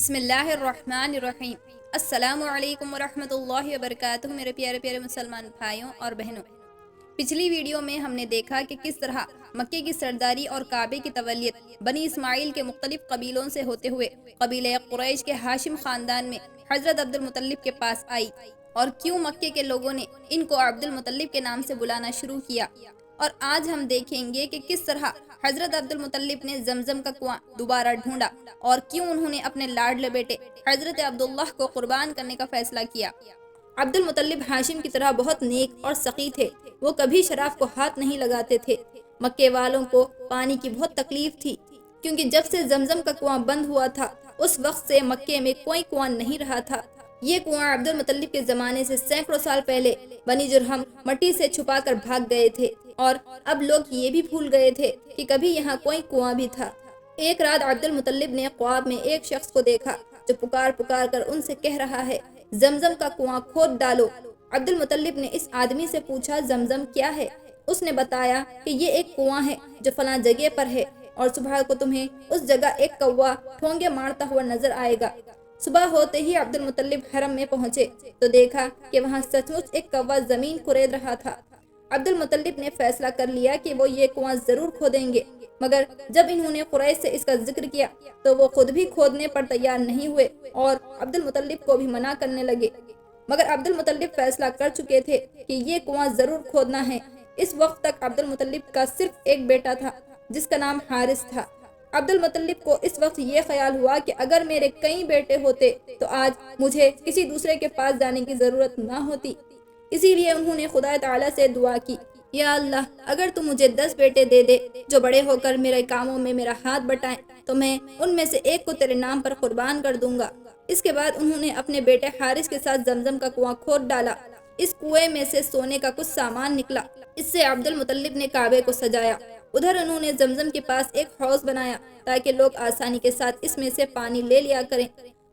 بسم اللہ الرحمن الرحیم۔ السلام علیکم ورحمۃ اللہ وبرکاتہ۔ میرے پیارے پیارے مسلمان بھائیوں اور بہنوں، پچھلی ویڈیو میں ہم نے دیکھا کہ کس طرح مکے کی سرداری اور کعبے کی تولیت بنی اسماعیل کے مختلف قبیلوں سے ہوتے ہوئے قبیلہ قریش کے ہاشم خاندان میں حضرت عبد المطلب کے پاس آئی، اور کیوں مکے کے لوگوں نے ان کو عبد المطلب کے نام سے بلانا شروع کیا۔ اور آج ہم دیکھیں گے کہ کس طرح حضرت عبد المطلب نے زمزم کا کنواں دوبارہ ڈھونڈا، اور کیوں انہوں نے اپنے لاڈلے بیٹے حضرت عبداللہ کو قربان کرنے کا فیصلہ کیا۔ عبد المطلب ہاشم کی طرح بہت نیک اور سخی تھے، وہ کبھی شراب کو ہاتھ نہیں لگاتے تھے۔ مکے والوں کو پانی کی بہت تکلیف تھی، کیونکہ جب سے زمزم کا کنواں بند ہوا تھا اس وقت سے مکے میں کوئی کنواں نہیں رہا تھا۔ یہ کنواں عبد المطلب کے زمانے سے سینکڑوں سال پہلے بنی جرہم مٹی سے چھپا کر بھاگ گئے تھے، اور اب لوگ یہ بھی بھول گئے تھے کہ کبھی یہاں کوئی کنواں بھی تھا۔ ایک رات عبد المطلب نے خواب میں ایک شخص کو دیکھا جو پکار پکار کر ان سے کہہ رہا ہے، زمزم کا کنواں کھود ڈالو۔ عبد المطلب نے اس آدمی سے پوچھا، زمزم کیا ہے؟ اس نے بتایا کہ یہ ایک کنواں ہے جو فلاں جگہ پر ہے، اور صبح کو تمہیں اس جگہ ایک کوا ٹھونگے مارتا ہوا نظر آئے گا۔ صبح ہوتے ہی عبد المطلب حرم میں پہنچے تو دیکھا کہ وہاں سچ مچ ایک کوا زمین کھرید رہا تھا۔ عبد المطلب نے فیصلہ کر لیا کہ وہ یہ کنواں ضرور کھودیں گے، مگر جب انہوں نے قریش سے اس کا ذکر کیا تو وہ خود بھی کھودنے پر تیار نہیں ہوئے اور عبد المطلب کو بھی منع کرنے لگے۔ مگر عبد المطلب فیصلہ کر چکے تھے کہ یہ کنواں ضرور کھودنا ہے۔ اس وقت تک عبد المطلب کا صرف ایک بیٹا تھا جس کا نام حارث تھا۔ عبد المطلب کو اس وقت یہ خیال ہوا کہ اگر میرے کئی بیٹے ہوتے تو آج مجھے کسی دوسرے کے پاس جانے کی ضرورت نہ ہوتی۔ اسی لیے انہوں نے خدا تعالیٰ سے دعا کی، یا اللہ، اگر تو مجھے 10 بیٹے دے دے جو بڑے ہو کر میرے کاموں میں میرا ہاتھ بٹائیں تو میں ان میں سے ایک کو تیرے نام پر قربان کر دوں گا۔ اس کے بعد انہوں نے اپنے بیٹے حارث کے ساتھ زمزم کا کنواں کھود ڈالا۔ اس کنویں میں سے سونے کا کچھ سامان نکلا، اس سے عبد المطلب نے کعبے کو سجایا۔ ادھر انہوں نے زمزم کے پاس ایک حوض بنایا تاکہ لوگ آسانی کے ساتھ اس میں سے پانی لے لیا کریں۔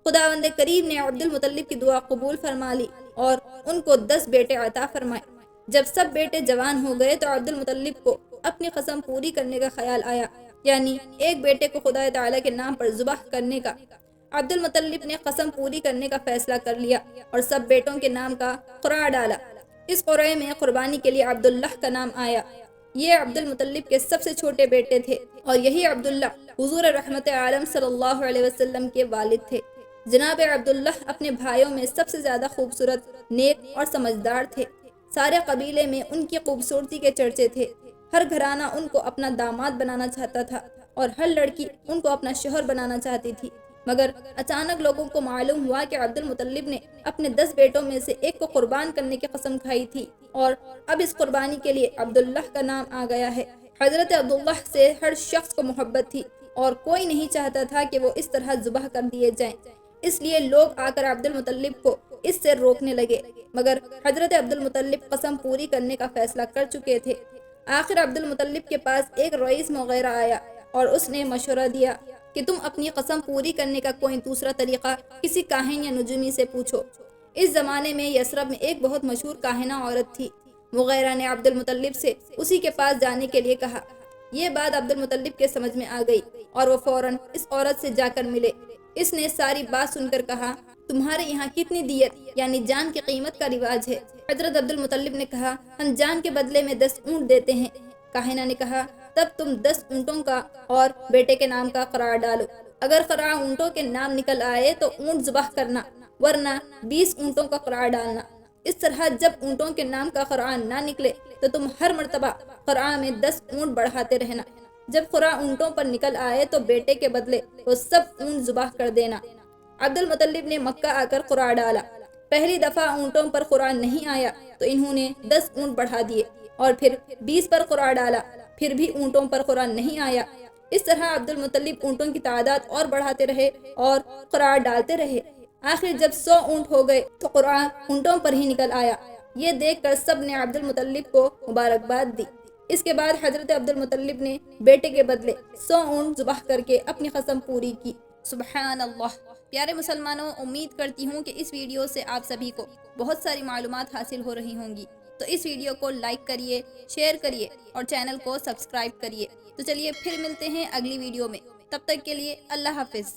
خداوند کریم نے عبد المطلب کی دعا قبول فرما لی اور ان کو 10 بیٹے عطا فرمائے۔ جب سب بیٹے جوان ہو گئے تو عبد المطلب کو اپنی قسم پوری کرنے کا خیال آیا، یعنی ایک بیٹے کو خدا تعالیٰ کے نام پر ذبح کرنے کا۔ عبد المطلب نے قسم پوری کرنے کا فیصلہ کر لیا اور سب بیٹوں کے نام کا قرعہ ڈالا۔ اس قرعے میں قربانی کے لیے عبداللہ کا نام آیا۔ یہ عبد المطلب کے سب سے چھوٹے بیٹے تھے، اور یہی عبداللہ حضور رحمت عالم صلی اللہ علیہ وسلم کے والد تھے۔ جناب عبداللہ اپنے بھائیوں میں سب سے زیادہ خوبصورت، نیک اور سمجھدار تھے۔ سارے قبیلے میں ان کی خوبصورتی کے چرچے تھے۔ ہر گھرانہ ان کو اپنا داماد بنانا چاہتا تھا اور ہر لڑکی ان کو اپنا شوہر بنانا چاہتی تھی۔ مگر اچانک لوگوں کو معلوم ہوا کہ عبد المطلب نے اپنے 10 بیٹوں میں سے ایک کو قربان کرنے کی قسم کھائی تھی، اور اب اس قربانی کے لیے عبداللہ کا نام آ گیا ہے۔ حضرت عبداللہ سے ہر شخص کو محبت تھی اور کوئی نہیں چاہتا تھا کہ وہ اس طرح ذبح کر دیے جائیں، اس لیے لوگ آ کر عبد المطلب کو اس سے روکنے لگے، مگر حضرت عبد المطلب قسم پوری کرنے کا فیصلہ کر چکے تھے۔ آخر عبد المطلب کے پاس ایک رئیس مغیرہ آیا اور اس نے مشورہ دیا کہ تم اپنی قسم پوری کرنے کا کوئی دوسرا طریقہ کسی کاہن یا نجومی سے پوچھو۔ اس زمانے میں یثرب میں ایک بہت مشہور کاہنہ عورت تھی۔ مغیرہ نے عبد المطلب سے اسی کے پاس جانے کے لیے کہا۔ یہ بات عبد المطلب کے سمجھ میں آ گئی اور وہ فوراً اس عورت سے جا کر ملے۔ اس نے ساری بات سن کر کہا، تمہارے یہاں کتنی دیت یعنی جان کی قیمت کا رواج ہے؟ حضرت عبد المطلب نے کہا، ہم جان کے بدلے میں 10 اونٹ دیتے ہیں۔ کاہنہ نے کہا، تب تم 10 اونٹوں کا اور بیٹے کے نام کا قرعہ ڈالو۔ اگر قرعہ اونٹوں کے نام نکل آئے تو اونٹ ذبح کرنا، ورنہ 20 اونٹوں کا قرعہ ڈالنا۔ اس طرح جب اونٹوں کے نام کا قرعہ نہ نکلے تو تم ہر مرتبہ قرعہ میں 10 اونٹ بڑھاتے رہنا۔ جب قرعہ اونٹوں پر نکل آئے تو بیٹے کے بدلے وہ سب اونٹ ذبح کر دینا۔ عبد المطلب نے مکہ آ کر قرعہ ڈالا۔ پہلی دفعہ اونٹوں پر قرعہ نہیں آیا تو انہوں نے 10 اونٹ بڑھا دیے، اور پھر 20 پر قرعہ ڈالا، پھر بھی اونٹوں پر قرعہ نہیں آیا۔ اس طرح عبد المطلب اونٹوں کی تعداد اور بڑھاتے رہے اور قرعہ ڈالتے رہے۔ آخر جب 100 اونٹ ہو گئے تو قرعہ اونٹوں پر ہی نکل آیا۔ یہ دیکھ کر سب نے عبد المطلب کو مبارکباد دی۔ اس کے بعد حضرت عبد المطلب نے بیٹے کے بدلے 100 اونٹ ذبح کر کے اپنی قسم پوری کی۔ سبحان اللہ۔ پیارے مسلمانوں، امید کرتی ہوں کہ اس ویڈیو سے آپ سبھی کو بہت ساری معلومات حاصل ہو رہی ہوں گی، تو اس ویڈیو کو لائک کریے، شیئر کریے اور چینل کو سبسکرائب کریے۔ تو چلیے پھر ملتے ہیں اگلی ویڈیو میں، تب تک کے لیے اللہ حافظ۔